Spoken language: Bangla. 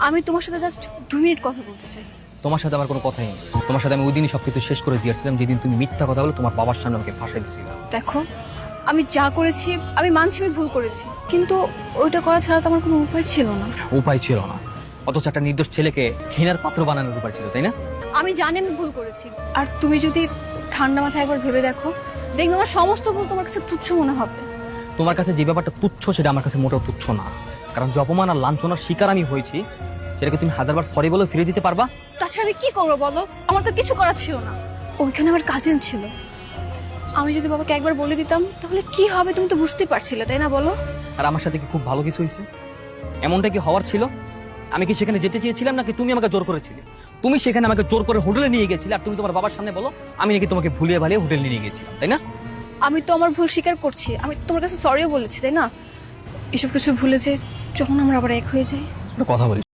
আমি তোমার সাথে জাস্ট 2 মিনিট কথা বলতে চাই। তোমার সাথে আমার কোনো কথাই নেই। তোমার সাথে আমি ওই দিনই সবকিছু শেষ করে দিয়েছিলাম, যেদিন তুমি মিথ্যা কথা বলে তোমার বাবার সামনে আমাকে ফাঁসাই দিয়েছিলে। দেখো, আমি যা করেছি আমি মানছি আমি ভুল করেছি, কিন্তু ওইটা করা ছাড়া তো আমার কোনো উপায় ছিল না। উপায় ছিল না, অথচ একটা নির্দোষ ছেলেকে ঘৃণার পাত্র বানানোর উপায় ছিল, তাই না? আমি জানি আমি ভুল করেছি, আর তুমি যদি ঠান্ডা মাথায় একবার ভেবে দেখো, দেখবে আমার সমস্ত ভুল তোমার কাছে তুচ্ছ মনে হবে। তোমার কাছে যে ব্যাপারটা তুচ্ছ সেটা আমার কাছে মোটেও তুচ্ছ না, কারণ যে অপমান আর লাঞ্ছনার শিকার আমি হয়েছি সেটাকে তুমি হাজারবার সরি বলে ফিরে দিতে পারবা? তাছাড়া আমি কি করবো বলো, আমার তো কিছু করার ছিল না। ওইখানে আমার কাজিন ছিল, আমি যদি বাবাকে একবার বলে দিতাম তাহলে কি হবে তুমি তো বুঝতেই পারছিলে, তাই না বলো? আর আমার সাথে কি খুব ভালো কিছু হয়েছে? এমনটা কি হওয়ার ছিল? আমি কি সেখানে যেতে চেয়েছিলাম নাকি তুমি আমাকে জোর করেছিলে? তুমি সেখানে আমাকে জোর করে হোটেলে নিয়ে গেছিলে, আর তুমি তোমার বাবার সামনে বলো আমি নাকি তোমাকে ভুলিয়ে ভালিয়ে হোটেলে নিয়ে গেছিলাম, তাই না? আমি তো আমার ভুল স্বীকার করছি, আমি তোমার কাছে সরিও বলেছি, তাই না? এসব কিছু ভুলে যে যখন আমরা আবার এক হয়ে যাই। একটা কথা বলি,